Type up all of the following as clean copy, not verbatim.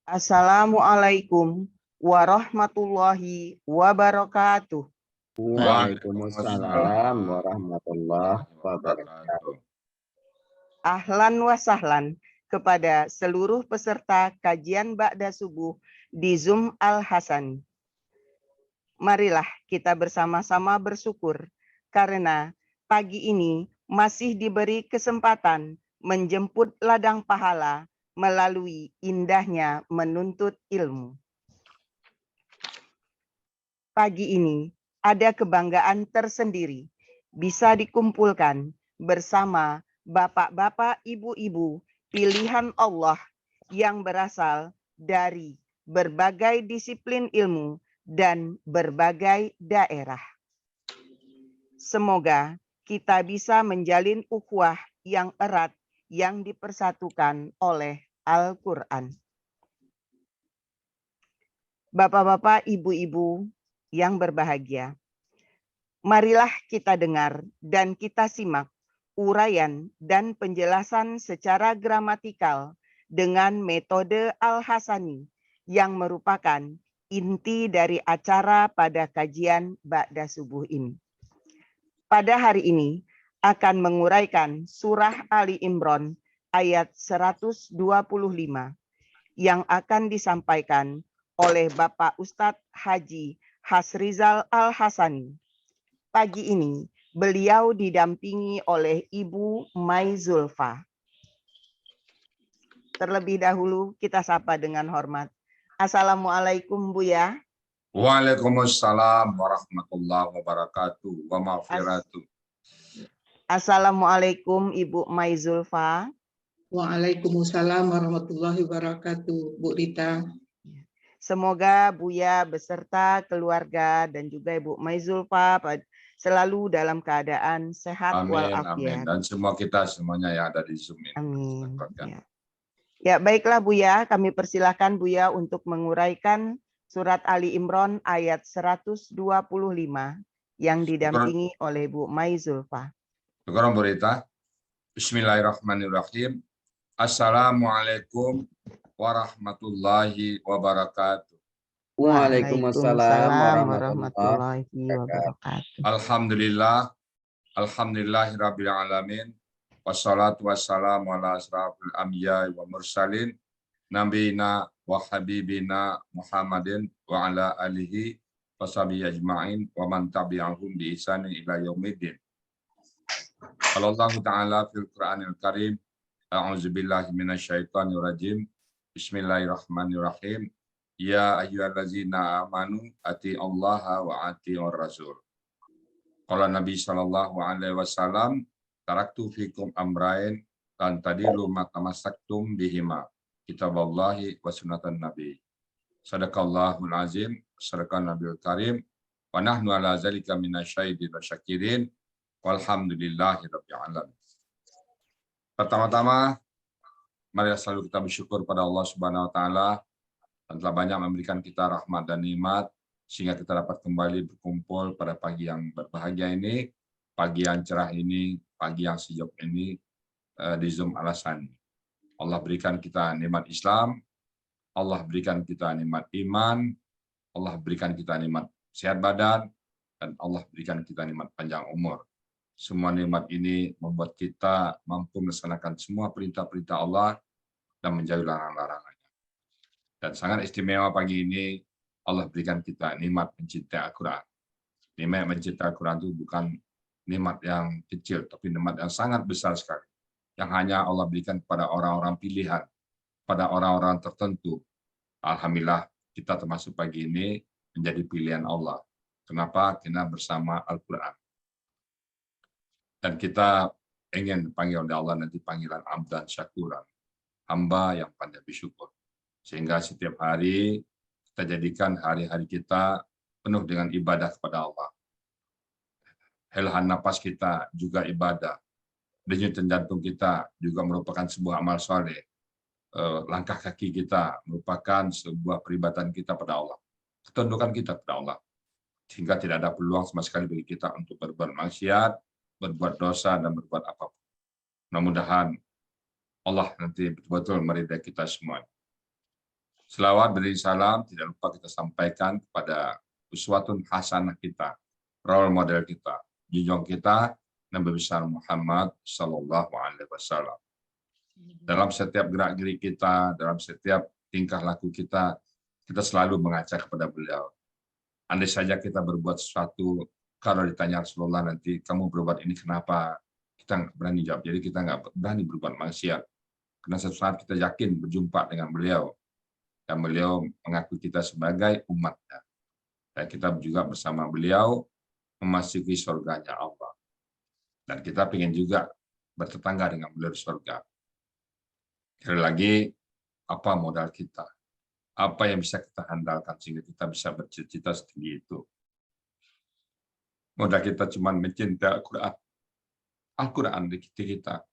Assalamualaikum warahmatullahi wabarakatuh. Waalaikumsalam warahmatullahi wabarakatuh. Ahlan wa sahlan kepada seluruh peserta kajian Ba'da Subuh di Zoom Al-Hasani. Marilah kita bersama-sama bersyukur karena pagi ini masih diberi kesempatan menjemput ladang pahala melalui indahnya menuntut ilmu. Pagi ini ada kebanggaan tersendiri bisa dikumpulkan bersama bapak-bapak, ibu-ibu pilihan Allah yang berasal dari berbagai disiplin ilmu dan berbagai daerah. Semoga kita bisa menjalin ukhuwah yang erat yang dipersatukan oleh Al-Quran. Bapak-bapak, ibu-ibu yang berbahagia, marilah kita dengar dan kita simak uraian dan penjelasan secara gramatikal dengan metode Al-Hasani yang merupakan inti dari acara pada kajian Ba'da Subuh ini. Pada hari ini akan menguraikan surah Ali Imran ayat 125 yang akan disampaikan oleh Bapak Ustadz Haji Hasrizal Al-Hasani. Pagi ini beliau didampingi oleh Ibu Mai Zulfa. Terlebih dahulu kita sapa dengan hormat. Assalamualaikum Buya. Waalaikumsalam warahmatullahi wabarakatuh wa maghfiratuh. Assalamualaikum Ibu Mai Zulfa. Waalaikumsalam warahmatullahi wabarakatuh, Bu Rita. Semoga Buya beserta keluarga dan juga Ibu Mai Zulfa selalu dalam keadaan sehat walafiat. Amin. Dan semua kita semuanya yang ada di Zoom ini. Amin. Ya, baiklah Buya, kami persilahkan Buya untuk menguraikan surat Ali Imran ayat 125 yang didampingi oleh Bu Mai Zulfa. Syukur Bu Rita. Bismillahirrahmanirrahim. Assalamualaikum warahmatullahi wabarakatuh. Waalaikumsalam warahmatullahi wabarakatuh. Alhamdulillahirabbil alamin. Wassalatu wassalamu ala asrafil anbiya wa mursalin nabiyina wa habibina Muhammadin wa ala alihi washabihi ajma'in wa man tabi'ahum bi ihsanin ila yaumiddin. Allah Ta'ala fil Qur'anil Karim, a'udzubillahi minasyaitonir rajim. Bismillahirrahmanirrahim. Ya ayyuhallazina amanu atiillaha wa atiiur rasul. Qala Nabi sallallahu alaihi wasallam, taraktu fikum amrain lan tadilu ma tamassaktum bihima, kitaballahi wa sunnatan nabi. Sadaqallahul azim, sadaqan nabiyul karim, wa nahnu ala zalika minasyahidin wa syakirin, walhamdulillahi rabbil alamin. Pertama-tama, mari selalu kita bersyukur pada Allah Subhanahu wa taala yang telah banyak memberikan kita rahmat dan nikmat sehingga kita dapat kembali berkumpul pada pagi yang berbahagia ini, pagi yang cerah ini, pagi yang sejuk ini di Zoom Al-Hasani. Allah berikan kita nikmat Islam, Allah berikan kita nikmat iman, Allah berikan kita nikmat sehat badan, dan Allah berikan kita nikmat panjang umur. Semua nikmat ini membuat kita mampu melaksanakan semua perintah-perintah Allah dan menjauhi larangan-larangannya. Dan sangat istimewa pagi ini, Allah berikan kita nikmat mencintai Al-Quran. Nikmat mencintai Al-Quran itu bukan nikmat yang kecil, tapi nikmat yang sangat besar sekali. Yang hanya Allah berikan kepada orang-orang pilihan, pada orang-orang tertentu. Alhamdulillah, kita termasuk pagi ini menjadi pilihan Allah. Kenapa? Karena bersama Al-Quran. Dan kita ingin dipanggil oleh Allah nanti panggilan abdan syakuran, hamba yang pandai bersyukur. Sehingga setiap hari kita jadikan hari-hari kita penuh dengan ibadah kepada Allah. Helahan napas kita juga ibadah. Denyutan jantung kita juga merupakan sebuah amal soleh. Langkah kaki kita merupakan sebuah peribadatan kita pada Allah. Ketundukan kita kepada Allah. Sehingga tidak ada peluang sama sekali bagi kita untuk berbuat maksiat, berbuat dosa, dan berbuat apapun. Mudah-mudahan Allah nanti betul-betul meridai kita semua. Selawat beri salam tidak lupa kita sampaikan kepada uswatun hasanah kita, role model kita, junjung kita, Nabi besar Muhammad Sallallahu Alaihi Wasallam. Dalam setiap gerak-gerik kita, dalam setiap tingkah laku kita selalu mengaca kepada beliau. Andai saja kita berbuat sesuatu, kalau ditanya Rasulullah nanti, kamu berbuat ini kenapa? Kita nggak berani jawab. Jadi kita nggak berani berbuat maksiat. Karena suatu saat kita yakin berjumpa dengan beliau. Dan beliau mengakui kita sebagai umatnya. Dan kita juga bersama beliau memasuki surganya Allah. Dan kita ingin juga bertetangga dengan beliau di surga. Sekali lagi, apa modal kita? Apa yang bisa kita handalkan sehingga kita bisa bercita-cita setinggi itu? Modal kita cuma mencintai Al-Quran. Al-Quran di kita.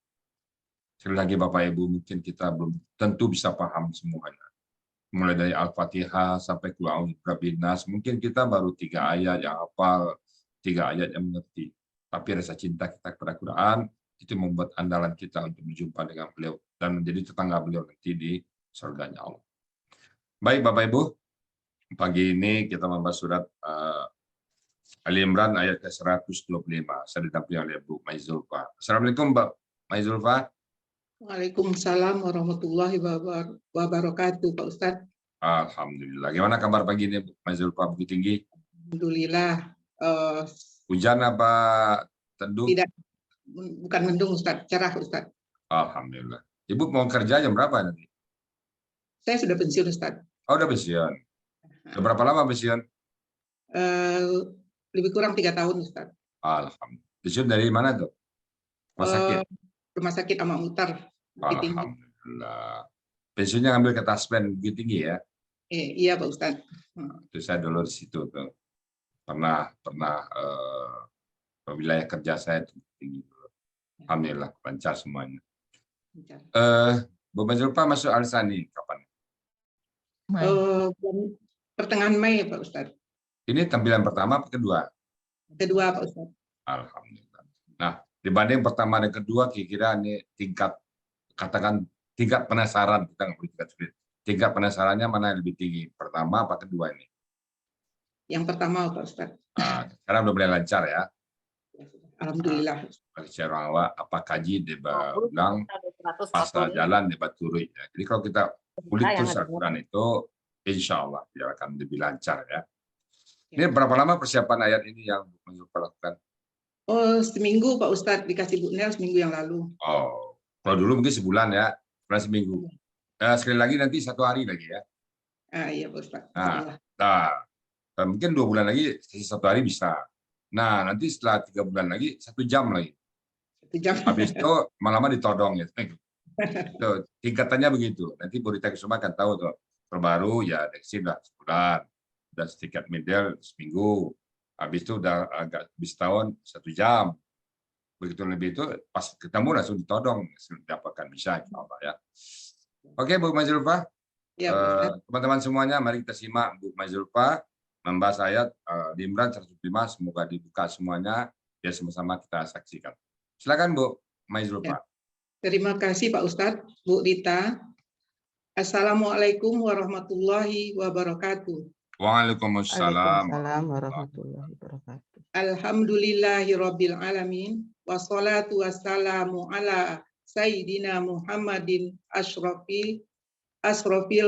Sekali lagi Bapak Ibu, mungkin kita belum tentu bisa paham semuanya. Mulai dari Al-Fatihah sampai Qul A'udzu Birabbin Nas, mungkin kita baru 3 ayat yang hafal, 3 ayat yang mengerti. Tapi rasa cinta kita kepada Quran itu membuat andalan kita untuk berjumpa dengan beliau dan menjadi tetangga beliau nanti di surganya Allah. Baik Bapak Ibu, pagi ini kita membahas surat Ali Imran ayat ke-125. Saya didampingi oleh Bu Maizulfa. Assalamualaikum Mbak Maizulfa. Waalaikumsalam warahmatullahi wabarakatuh, Pak Ustadz. Alhamdulillah. Gimana kabar pagi ini Bu Maizulfa, Bukit Tinggi? Alhamdulillah. Hujan apa teduh? Tidak, bukan mendung Ustadz, cerah Ustadz. Alhamdulillah. Ibu mau kerja jam berapa nanti? Saya sudah pensiun Ustadz. Oh, udah pensiun. Sudah berapa lama pensiun? Lebih kurang 3 tahun Ustadz. Alhamdulillah. Pensiun dari mana tuh? Rumah sakit? Rumah sakit Amak Mutar. Bukit Tinggi. Alhamdulillah. Pensiunnya ngambil ke Taspen Bukit Tinggi ya? Iya Pak Ustadz. Itu saya dulu di situ tuh. Pernah wilayah kerja saya itu tinggi. Alhamdulillah lancar semuanya. Bu Maizulfa masuk Al-Sani kapan? Pertengahan Mei Pak Ustadz. Ini tampilan pertama atau kedua? Kedua Pak Ustadz. Alhamdulillah. Nah, dibanding pertama dan kedua, kira-kira ini tingkat penasaran, kita nggak boleh tingkat sulit. Tingkat penasarannya mana yang lebih tinggi? Pertama apa kedua ini? Yang pertama Pak Ustadz. Nah, sekarang udah mulai lancar ya. Alhamdulillah. Secara awal apa kaji deba ulang, pasal jalan deba turun ya. Jadi kalau kita kulit terus Al-Quran itu, insya Allah dia akan lebih lancar ya. Ini berapa lama persiapan ayat ini yang Maizulfa lakukan? Oh, seminggu Pak Ustadz, dikasih Bu Nel seminggu yang lalu. Oh, kalau dulu mungkin sebulan ya, sebulan seminggu. Sekali lagi nanti 1 hari lagi ya. Iya Pak Ustadz. Mungkin 2 bulan lagi 1 hari bisa. Nah, nanti setelah 3 bulan lagi 1 jam lagi. 1 jam. Habis itu malam ditodong ya. Tuh, tingkatannya begitu. Nanti Bu Rita Kusuma akan tahu tuh. Terbaru ya deksi udah sebulan. Udah tingkat middle seminggu. Habis itu udah agak habis tahun 1 jam. Begitu lebih itu pas ketemu langsung ditodong. Dapatkan bisa insya-Allah ya. Oke Bu Maizulfa. Ya, teman-teman semuanya mari kita simak Bu Maizulfa membahas ayat di Imran 105. Semoga dibuka semuanya biar sama-sama kita saksikan. Silakan Bu Maizulfa. Terima kasih Pak Ustadz, Bu Rita. Assalamualaikum warahmatullahi wabarakatuh. Waalaikumsalam warahmatullahi wabarakatuh. Alhamdulillahirabbil alamin wassalatu wassalamu ala sayyidina Muhammadin asyrafil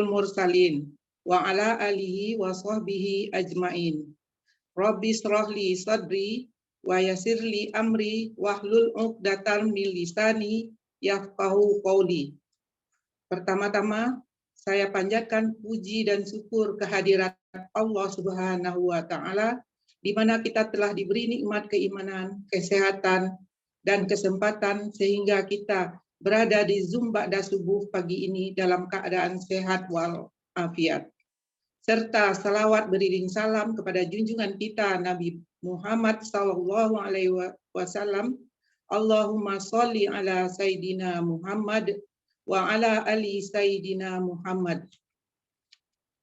mursalin wa ala alihi wa sahbihi ajmain. Rabbi shrahli sadri wa yassirli amri wahlul 'uqdatam min lisani yafqahu qawli. Pertama-tama saya panjatkan puji dan syukur kehadirat Allah Subhanahu wa taala di mana kita telah diberi nikmat keimanan, kesehatan dan kesempatan sehingga kita berada di Zoom ba'da subuh pagi ini dalam keadaan sehat wal afiat. Serta salawat beriring salam kepada junjungan kita Nabi Muhammad sallallahu alaihi wasallam. Allahumma sholli ala sayyidina Muhammad wa ala ali sayyidina Muhammad.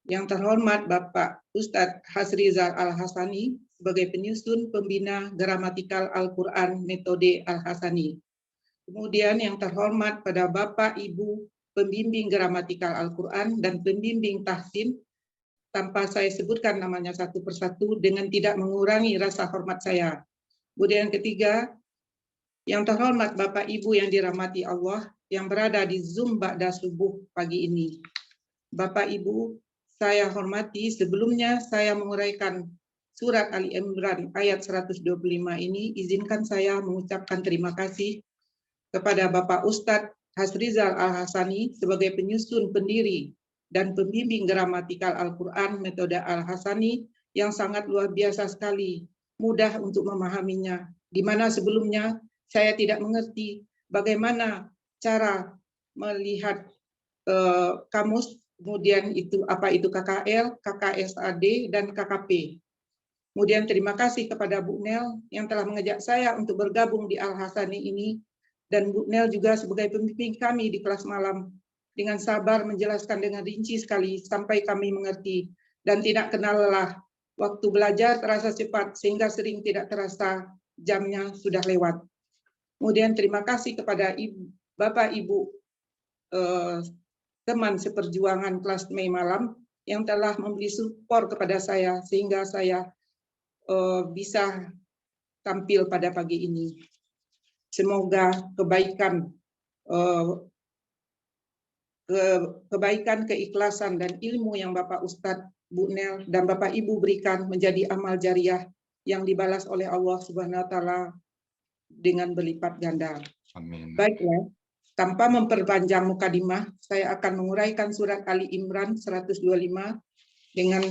Yang terhormat Bapak Ustadz Hasrizal Al-Hasani sebagai penyusun pembina gramatikal Al-Quran metode Al-Hasani. Kemudian yang terhormat pada Bapak Ibu pembimbing gramatikal Al-Quran, dan pembimbing tahsin, tanpa saya sebutkan namanya satu persatu dengan tidak mengurangi rasa hormat saya. Kemudian yang ketiga, yang terhormat Bapak Ibu yang dirahmati Allah yang berada di Zoom ba'da subuh pagi ini. Bapak Ibu, saya hormati, sebelumnya saya menguraikan surat Ali Imran ayat 125 ini, izinkan saya mengucapkan terima kasih kepada Bapak Ustadz Hasrizal Al-Hasani sebagai penyusun, pendiri, dan pembimbing gramatikal Al-Quran metode Al-Hasani yang sangat luar biasa sekali, mudah untuk memahaminya, di mana sebelumnya saya tidak mengerti bagaimana cara melihat kamus, kemudian itu apa itu KKL, KKSAD, dan KKP. Kemudian terima kasih kepada Bu Nel yang telah mengajak saya untuk bergabung di Al-Hasani ini, dan Bu Nel juga sebagai pembimbing kami di kelas malam dengan sabar menjelaskan dengan rinci sekali sampai kami mengerti, dan tidak kenal lelah. Waktu belajar terasa cepat sehingga sering tidak terasa jamnya sudah lewat. Kemudian terima kasih kepada Bapak Ibu teman seperjuangan kelas Mei malam yang telah memberi support kepada saya sehingga saya bisa tampil pada pagi ini. Semoga kebaikan, keikhlasan dan ilmu yang Bapak Ustadz, Bu Nel, dan Bapak Ibu berikan menjadi amal jariah yang dibalas oleh Allah Subhanahu wa Ta'ala dengan berlipat ganda. Amin. Baiklah, tanpa memperpanjang mukadimah, saya akan menguraikan surat Ali Imran 125 dengan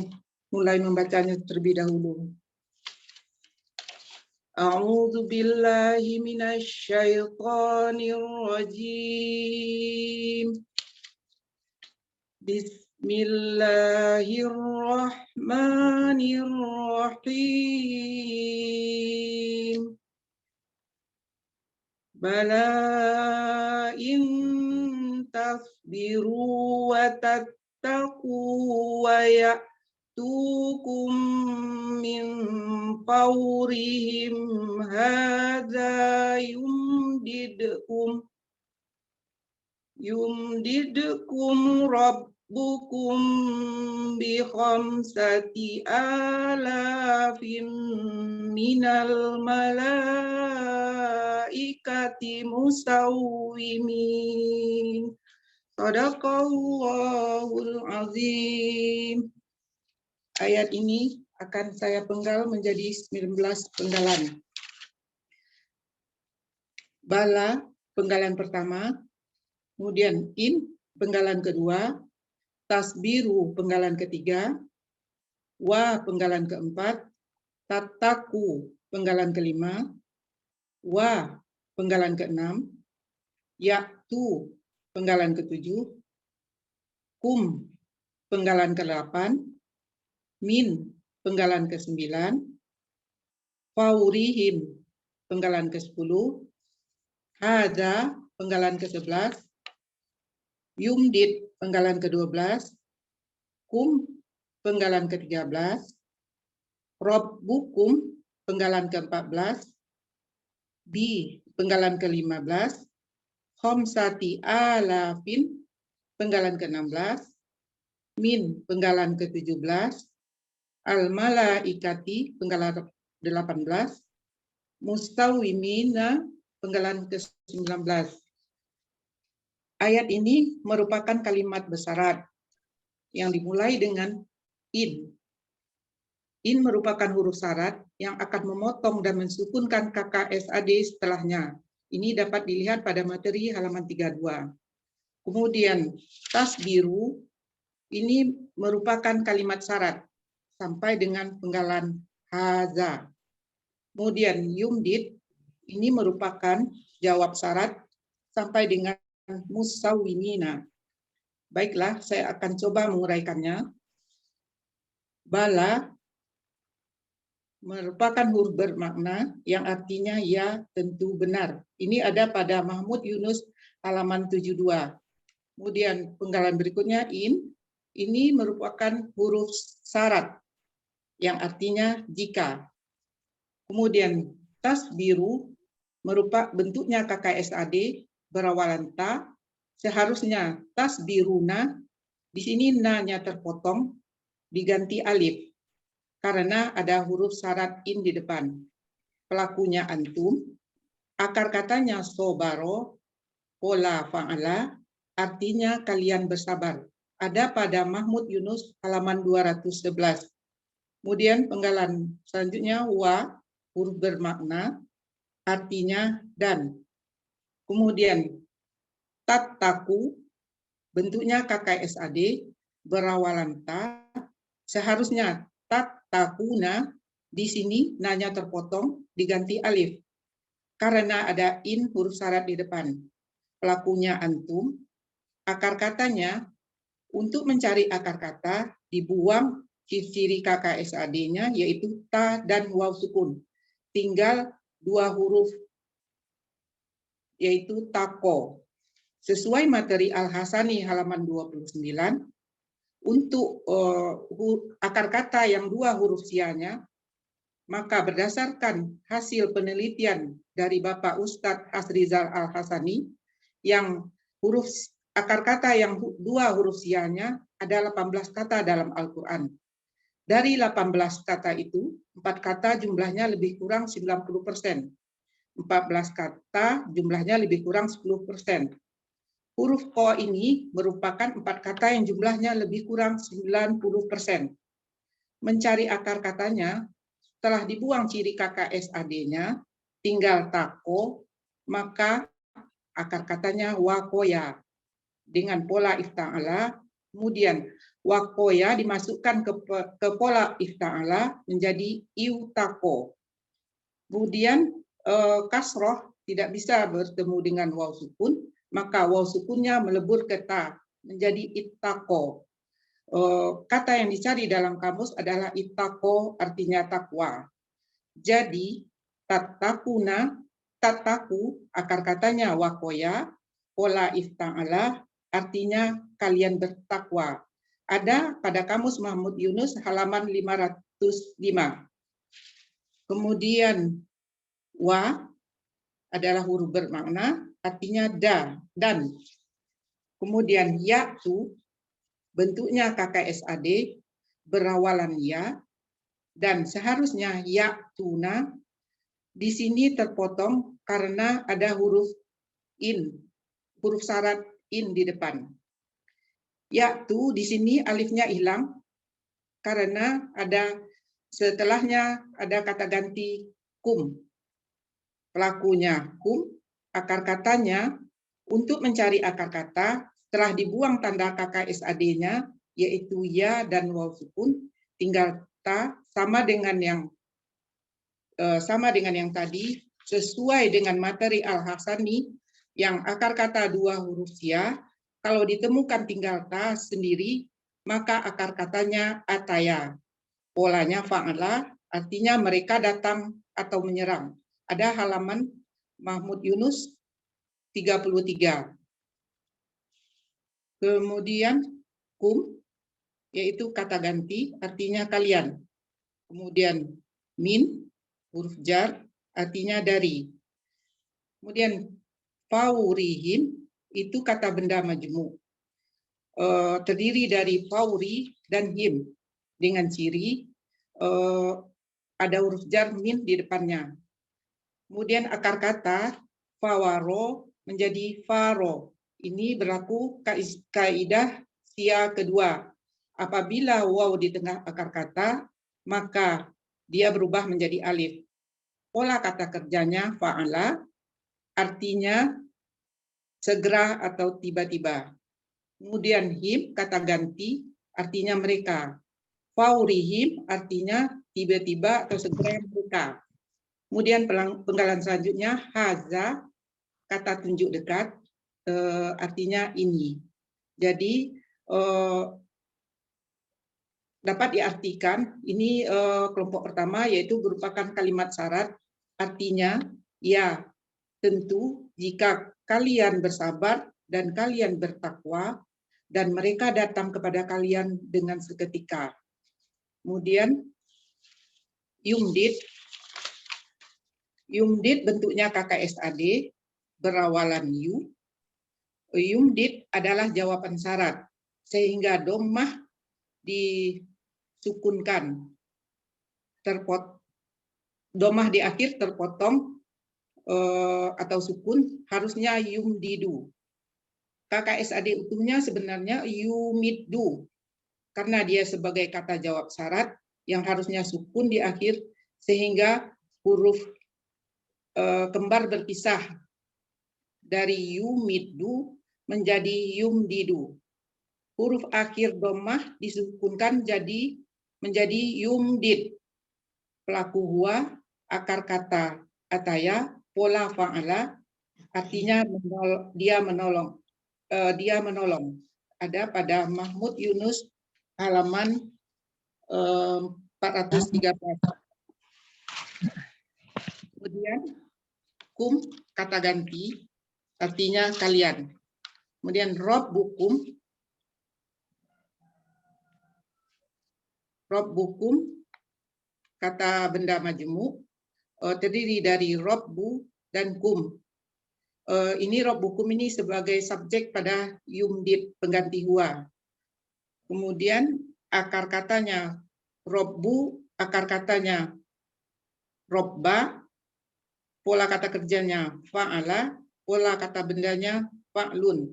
mulai membacanya terlebih dahulu. A'udzu billahi minasy syaithanir rajim. Bismillahirrahmanirrahim. Bala in tasbiru wa tattaqu wa ya'tukum min fawrihim hadza yumdidkum rabbukum bi khamsati alafin minal malaikati musawwimin. Shadaqallahul azim. Ayat ini akan saya penggal menjadi 19 penggalan. Bala, penggalan pertama, kemudian in, penggalan kedua, tasbiru, penggalan ketiga, wa, penggalan keempat, tataku, penggalan kelima, wa, penggalan keenam, yaktu, penggalan ketujuh, kum, penggalan ke-8, min, penggalan ke-9, faurihim, penggalan ke-10, hadza, penggalan ke-11, yumdid, penggalan ke-12, kum, penggalan ke-13, robbukum, penggalan ke-14, bi, penggalan ke-15, khamsati alafin, penggalan ke-16, min, penggalan ke-17, al-malaikati, penggalan ke-18, mustawimina, penggalan ke-19. Ayat ini merupakan kalimat bersyarat yang dimulai dengan in. In merupakan huruf syarat yang akan memotong dan mensukunkan KKSAD setelahnya. Ini dapat dilihat pada materi halaman 32. Kemudian tasbiru ini merupakan kalimat syarat sampai dengan penggalan haza. Kemudian yumdid ini merupakan jawab syarat sampai dengan musawwimina. Baiklah, saya akan coba menguraikannya. Bala merupakan huruf bermakna yang artinya ya, tentu, benar. Ini ada pada Mahmud Yunus halaman 72. Kemudian penggalan berikutnya in, ini merupakan huruf syarat yang artinya jika. Kemudian tasbiru merupakan bentuknya KKSAD berawalan ta seharusnya tasbiruna, di sini na-nya terpotong diganti alif karena ada huruf syarat in di depan. Pelakunya antum, akar katanya sobaro, pola fa'ala, artinya kalian bersabar. Ada pada Mahmud Yunus halaman 211. Kemudian penggalan selanjutnya wa, huruf bermakna, artinya dan. Kemudian tattaku, bentuknya KKSAD, berawalan ta, seharusnya tattakuna, di sini nanya terpotong diganti alif karena ada in huruf syarat di depan. Pelakunya antum, akar katanya, untuk mencari akar kata dibuang ciri KKSAD-nya yaitu ta dan waw sukun. Tinggal dua huruf yaitu tako. Sesuai materi Al-Hasani halaman 29, untuk akar kata yang dua huruf sianya, maka berdasarkan hasil penelitian dari Bapak Ustadz Hasrizal Al-Hasani, yang akar kata yang dua huruf sianya ada 18 kata dalam Al-Quran. Dari 18 kata itu, 4 kata jumlahnya lebih kurang 90%. 14 kata jumlahnya lebih kurang 10%. Huruf ko ini merupakan 4 kata yang jumlahnya lebih kurang 90%. Mencari akar katanya, setelah dibuang ciri KKSAD-nya, tinggal tako, maka akar katanya wakoya. Dengan pola ifta'ala, kemudian wakoya dimasukkan ke pola ifta'ala menjadi iutako. Kemudian kasroh tidak bisa bertemu dengan waw sukun, maka waw sukunnya melebur ke ta menjadi ittaqo. Kata yang dicari dalam kamus adalah ittaqo, artinya takwa. Jadi tattakuna, tattaku, akar katanya wakoya, pola ifta'ala, artinya kalian bertakwa. Ada pada kamus Mahmud Yunus halaman 505. Kemudian wa adalah huruf bermakna, artinya dan. Kemudian ya'tu, bentuknya KKSAD, berawalan ya, dan seharusnya ya'tuna, di sini terpotong karena ada huruf in, huruf syarat in di depan. Ya'tu di sini alifnya hilang karena ada setelahnya ada kata ganti kum. Pelakunya kum, akar katanya, untuk mencari akar kata setelah dibuang tanda KKSAD-nya yaitu ya dan waw sukun, tinggal ta, sama dengan yang tadi, sesuai dengan materi Al-Hasani yang akar kata dua huruf ya, kalau ditemukan tinggal ta sendiri, maka akar katanya ataya. Polanya fa'ala, artinya mereka datang atau menyerang. Ada halaman Mahmud Yunus 33. Kemudian kum, yaitu kata ganti, artinya kalian. Kemudian min, huruf jar, artinya dari. Kemudian faurihim, itu kata benda majmu. Terdiri dari fauri dan him, dengan ciri ada huruf jar min di depannya. Kemudian akar kata fawaro menjadi faro. Ini berlaku kaidah sia kedua. Apabila waw di tengah akar kata, maka dia berubah menjadi alif. Pola kata kerjanya fa'ala, artinya segera atau tiba-tiba. Kemudian him, kata ganti, artinya mereka. Faurihim, artinya tiba-tiba atau segera mereka. Kemudian penggalan selanjutnya, haza, kata tunjuk dekat, artinya ini. Jadi, dapat diartikan, ini kelompok pertama, yaitu merupakan kalimat syarat, artinya, ya, tentu jika kalian bersabar dan kalian bertakwa, dan mereka datang kepada kalian dengan seketika. Kemudian, Yumdid bentuknya KKSAD, berawalan yu. Yumdid adalah jawaban syarat, sehingga dhammah disukunkan, dhammah di akhir terpotong atau sukun, harusnya yumdidu. KKSAD utuhnya sebenarnya yumiddu, karena dia sebagai kata jawab syarat yang harusnya sukun di akhir, sehingga huruf kembar berpisah dari yumiddu menjadi yumdidu. Huruf akhir dhammah disukunkan menjadi yumdid. Pelaku huwa, akar kata ataya, pola fa'ala, artinya dia menolong. Ada pada Mahmud Yunus halaman 413. Kemudian kum, kata ganti, artinya kalian. Kemudian Rabbukum, kata benda majemuk, terdiri dari Rabbu dan kum. Ini Rabbukum ini sebagai subjek pada yumdid, pengganti huwa. Kemudian akar katanya Rabbu, akar katanya Robba, pola kata kerjanya fa'ala, pola kata bendanya fa'lun.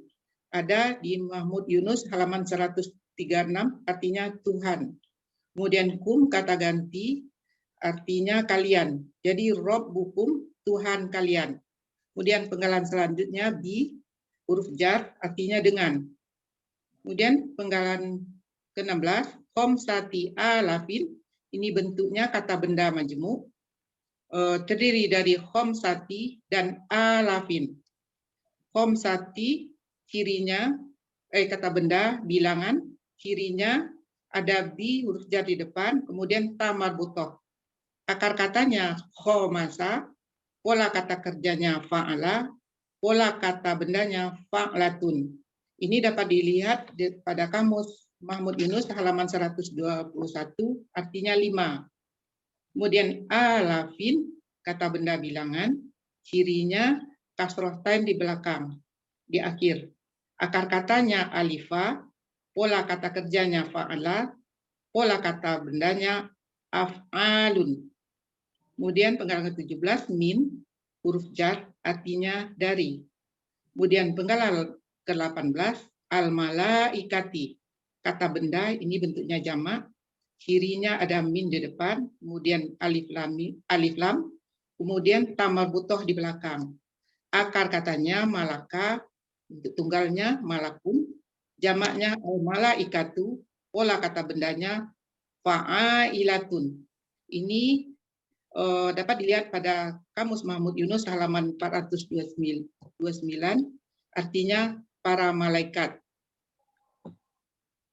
Ada di Mahmud Yunus halaman 136, artinya Tuhan. Kemudian kum, kata ganti, artinya kalian. Jadi Rabbukum, Tuhan kalian. Kemudian penggalan selanjutnya bi, huruf jar, artinya dengan. Kemudian penggalan ke-16, khomsati alafin, ini bentuknya kata benda majemuk, terdiri dari khomsati dan alafin. Khomsati cirinya, kata benda, bilangan, cirinya ada bi, huruf jar di depan, kemudian ta marbutoh. Akar katanya khomasa, pola kata kerjanya fa'ala, pola kata bendanya fa'latun. Ini dapat dilihat pada kamus Mahmud Yunus halaman 121, artinya 5. Kemudian alafin, kata benda bilangan, cirinya kasroh tain di belakang, di akhir. Akar katanya alifa, pola kata kerjanya fa'ala, pola kata bendanya af'alun. Kemudian penggalan ke-17, min, huruf jar, artinya dari. Kemudian penggalan ke-18, al-malaikati, kata benda, ini bentuknya jamak, cirinya ada min di depan, kemudian alif lam, kemudian ta marbutoh di belakang. Akar katanya malaka, untuk tunggalnya malakum, jamaknya al-malaikatu, pola kata bendanya fa'ilatun. Ini dapat dilihat pada kamus Mahmud Yunus halaman 429, artinya para malaikat.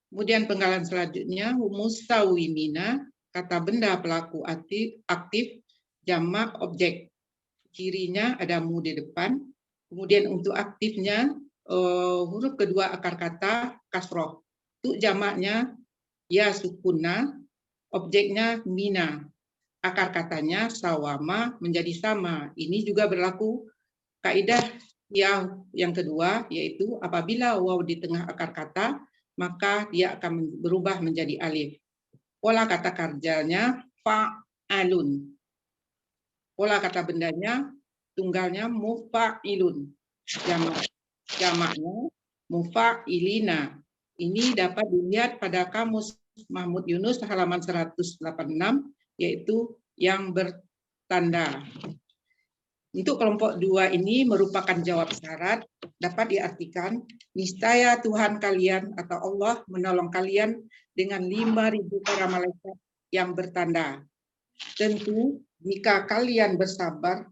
Kemudian penggalan selanjutnya musawimina, kata benda pelaku aktif, jamak objek. Cirinya ada mu di depan. Kemudian untuk aktifnya huruf kedua akar kata kasroh. Untuk jamaknya ya sukuna, objeknya mina. Akar katanya sawama, menjadi sama. Ini juga berlaku kaidah yang kedua, yaitu apabila waw di tengah akar kata, maka dia akan berubah menjadi alif. Pola kata kerjanya fa'alun. Pola kata bendanya, tunggalnya mufa'ilun. Jamaknya mufa'ilina. Ini dapat dilihat pada kamus Mahmud Yunus halaman 186, yaitu yang bertanda. Untuk kelompok 2 ini merupakan jawab syarat, dapat diartikan niscaya Tuhan kalian atau Allah menolong kalian dengan 5.000 para malaikat yang bertanda. Tentu jika kalian bersabar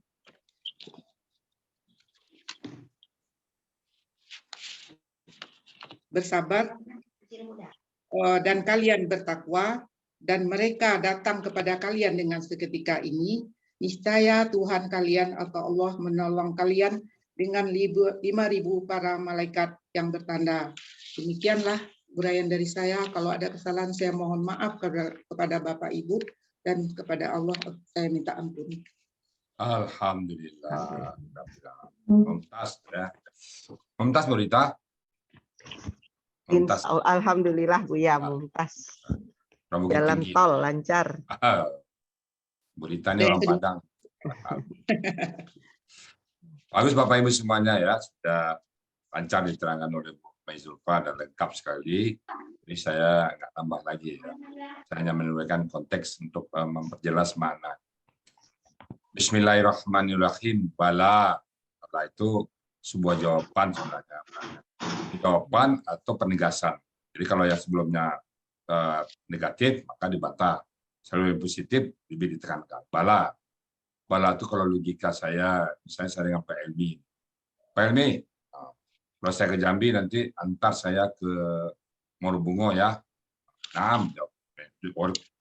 dan kalian bertakwa, dan mereka datang kepada kalian dengan seketika ini, niscaya Tuhan kalian atau Allah menolong kalian dengan 5.000 para malaikat yang bertanda. Demikianlah uraian dari saya. Kalau ada kesalahan saya mohon maaf kepada Bapak Ibu, dan kepada Allah saya minta ampun. Alhamdulillah. Tuntas ya. Mumtaz Burita. Mumtaz. Alhamdulillah Buya, mumtaz. Bukit Jalan Tinggi. tol lancar. Burita ini orang Padang. Bagus Bapak Ibu semuanya ya, sudah lancar diterangkan oleh Bu Mai Zulfa dan lengkap sekali. Jadi saya nggak tambah lagi ya. Saya hanya menyampaikan konteks untuk memperjelas makna. Bismillahirrahmanirrahim. Bala. Bala itu sebuah jawaban sebenarnya. Jawaban atau penegasan. Jadi kalau yang sebelumnya negatif maka dibantah. Selalu yang positif lebih ditekankan. Bala. Bala itu kalau logika saya, misalnya saya dengan Pak Elmi. Pak Elmi, kalau saya ke Jambi nanti antar saya ke Morobungo ya. 6.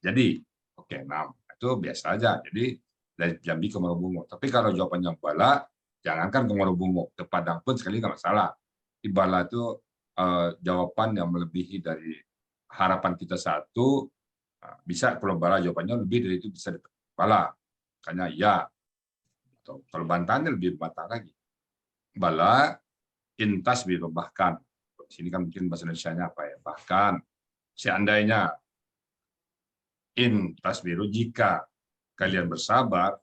Jadi, oke 6. Itu biasa aja. Jadi dari Jambi ke Morobungo. Tapi kalau jawabannya Bala, jangankan ke Morobungo, ke Padang pun sekali nggak masalah. Di Bala itu jawaban yang melebihi dari harapan kita satu, bisa kalau Bala jawabannya lebih dari itu bisa Bala. Makanya ya. Atau kalau bantahannya lebih bantah lagi. Bala, intas biru bahkan. Di sini kan mungkin bahasa Indonesianya apa ya? Bahkan, seandainya intas biru jika kalian bersabar,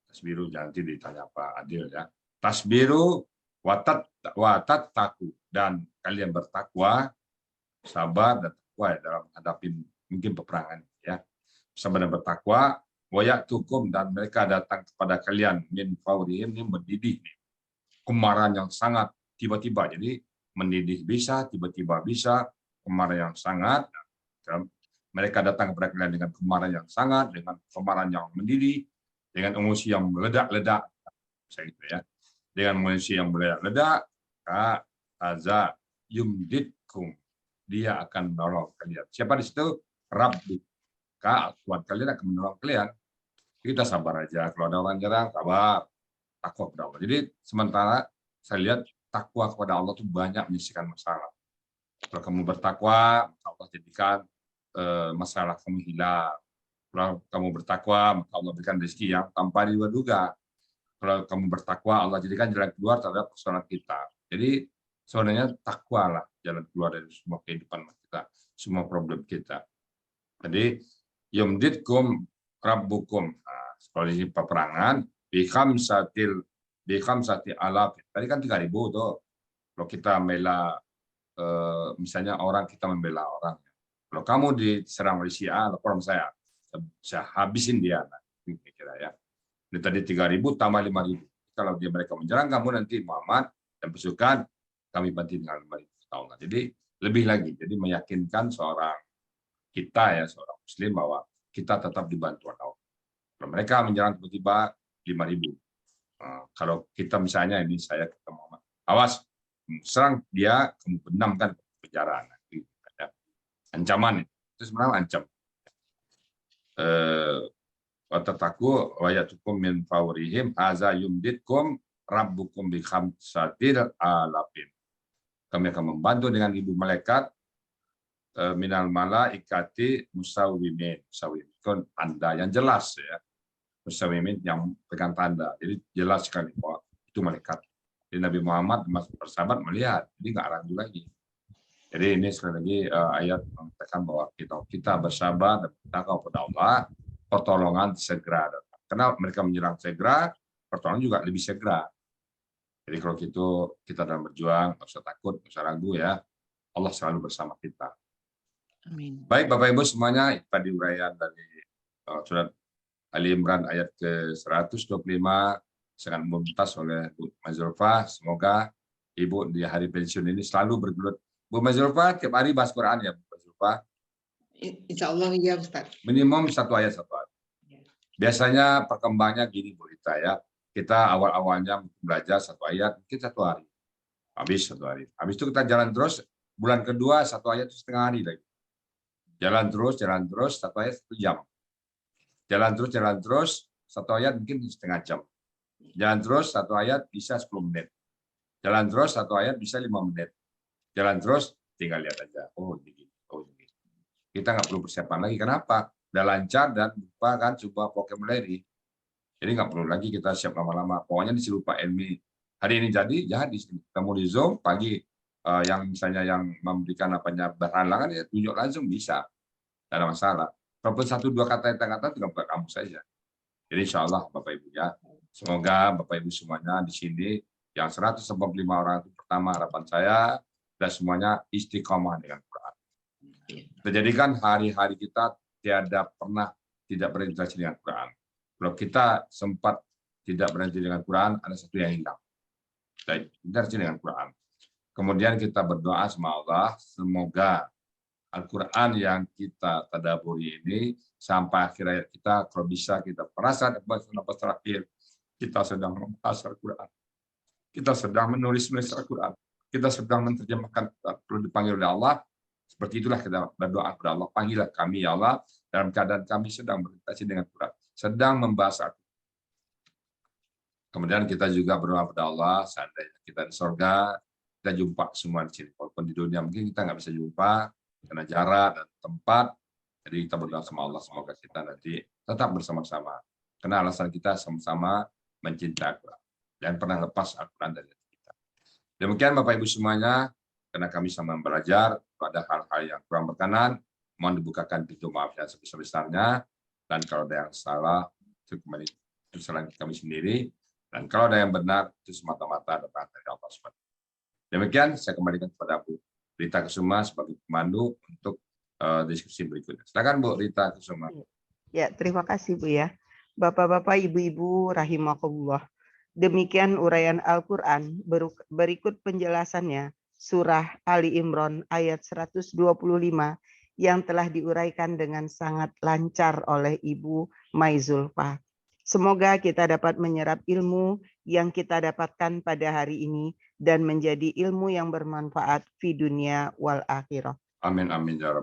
tasbiru nanti ditanya Pak Adil ya. Tasbiru watat taku, dan kalian bertakwa, sabar dan takwa ya, dalam menghadapi mungkin peperangan ya. Sabar dan bertakwa, wayatukum, dan mereka datang kepada kalian min faurihim, ini mendidih kemarahan yang sangat tiba-tiba. Jadi mendidih bisa, tiba-tiba bisa, kemarahan yang sangat. Mereka datang kepada kalian dengan kemarahan yang sangat, dengan kemarahan yang mendidih, dengan emosi yang meledak-ledak, gitu ya. Dengan emosi yang meledak-ledak, aza yumditkum, dia akan menolong kalian. Siapa di situ? Rabbu. Tuhan kalian akan menolong kalian. Kita sabar aja. Kalau ada orang nyerang, sabar. Takwa kepada Allah. Jadi sementara saya lihat takwa kepada Allah itu banyak menyelesaikan masalah. Kalau kamu bertakwa, Allah jadikan masalah kamu hilang. Kalau kamu bertakwa, maka Allah berikan rezeki yang tanpa diduga-duga. Kalau kamu bertakwa, Allah jadikan jalan keluar terhadap persoalan kita. Jadi sebenarnya takwa lah jalan keluar dari semua kehidupan kita, semua problem kita. Jadi yumditkum rabbukum. Nah, kalau ini peperangan, bikhamsati alaf. Tadi kan 3.000 tuh. Kalau kita membela, misalnya orang, kita membela orang. Kalau kamu diserang oleh si A, lapor saya habisin dia. Nah, kira ya. Ini tadi 3.000 tambah 5.000. Kalau mereka menyerang kamu nanti Muhammad dan pasukan, kami bantu dengan 5.000. Jadi lebih lagi, jadi meyakinkan seorang seorang Muslim bahwa kita tetap dibantu Allah. Kalau mereka menyerang tiba-tiba 5.000. Kalau kita misalnya ini saya ketemu Muhammad, awas, serang dia, kamu benamkan penjara. Ya. Ancaman itu sebenarnya ancam. Watataku wayatukum min faurihim haza yumditkum rabbukum bi khamsatil alafin. Kami akan membantu dengan 1.000 malaikat minal malaikati musawimin. Musawimin itu tanda yang jelas ya. Musawimin yang pegang tanda. Jadi jelas sekali bahwa itu malaikat. Jadi Nabi Muhammad bersahabat melihat, jadi nggak ragu lagi. Jadi ini sekali lagi ayat mengatakan bahwa kita bersabar dan bertakwa kepada Allah, pertolongan segera datang. Karena mereka menyerang segera, pertolongan juga lebih segera. Jadi kalau gitu kita dalam berjuang, nggak usah takut, nggak usah ragu ya. Allah selalu bersama kita. Amin. Baik Bapak Ibu semuanya, tadi uraian dari surat Ali Imran ayat ke-125 sangat mumtaz oleh Bu Mazulfa. Semoga Ibu di hari pensiun ini selalu bergelut. Bu Mazulfa tiap hari bahas Quran ya Bu Mazulfa? Insya Allah ya Ustaz. Minimum 1 ayat 1 ayat. Biasanya perkembangannya gini Bu Rita ya. Kita awal-awalnya belajar 1 ayat, mungkin 1 hari. Habis 1 hari. Habis itu kita jalan terus, bulan kedua 1 ayat itu setengah hari lagi. Jalan terus, 1 ayat 1 jam. Jalan terus, 1 ayat mungkin setengah jam. Jalan terus, 1 ayat bisa 10 menit. Jalan terus, 1 ayat bisa 5 menit. Jalan terus, tinggal lihat aja. Oh, begini. Oh, begini. Kita nggak perlu persiapan lagi. Kenapa? Udah lancar dan merupakan sebuah vocabulary. Jadi nggak perlu lagi kita siap lama-lama. Pokoknya disuruh Pak Elmi Hari ini jadi ketemu di Zoom pagi, yang misalnya yang memberikan berhalangan ya tunjuk langsung bisa, tidak ada masalah. Walaupun 1-2 kata yang kata tinggal buat kamu saja. Jadi insya Allah Bapak Ibu ya, semoga Bapak Ibu semuanya di sini yang 145 orang itu pertama harapan saya dan semuanya istiqomah dengan Quran. Kita jadikan hari-hari kita tiada pernah tidak berinteraksi dengan Quran. Kalau kita sempat tidak berinteraksi dengan Quran, ada satu yang hilang. Interaksi dengan Quran. Kemudian kita berdoa sama Allah, semoga Al-Quran yang kita tadaburi ini sampai akhir hayat kita, kalau bisa kita perasa nafas terakhir, kita sedang membahas Al-Quran. Kita sedang menulis Al-Quran. Kita sedang menerjemahkan, perlu dipanggil oleh Allah. Seperti itulah kita berdoa kepada Allah. Panggillah kami ya Allah, dalam keadaan kami sedang berinteraksi dengan Quran. Sedang membahas Al-Quran. Kemudian kita juga berdoa kepada Allah, seandainya kita di surga, kita jumpa semua di sini. Walaupun di dunia mungkin kita nggak bisa jumpa, karena jarak dan tempat. Jadi kita berdoa sama Allah, semoga kita nanti tetap bersama-sama. Karena alasan kita sama-sama mencintai Al-Quran. Dan pernah lepas Al-Quran dari kita. Demikian Bapak Ibu semuanya, karena kami sama belajar pada hal-hal yang kurang berkenan, mohon dibukakan pintu maaf yang sebesar-besarnya. Dan kalau ada yang salah, itu kembali kesalahan kami sendiri. Dan kalau ada yang benar, itu semata-mata datang dari Allah SWT. Demikian, saya kembalikan kepada Bu Rita Kusuma sebagai pemandu untuk diskusi berikutnya. Silakan Bu Rita Kusuma. Ya, terima kasih Bu ya. Bapak-bapak, ibu-ibu, rahimakumullah. Demikian uraian Al-Quran, berikut penjelasannya surah Ali Imran ayat 125 yang telah diuraikan dengan sangat lancar oleh Ibu Mai Zulfa. Semoga kita dapat menyerap ilmu yang kita dapatkan pada hari ini dan menjadi ilmu yang bermanfaat di dunia wal akhirah. Amin, amin.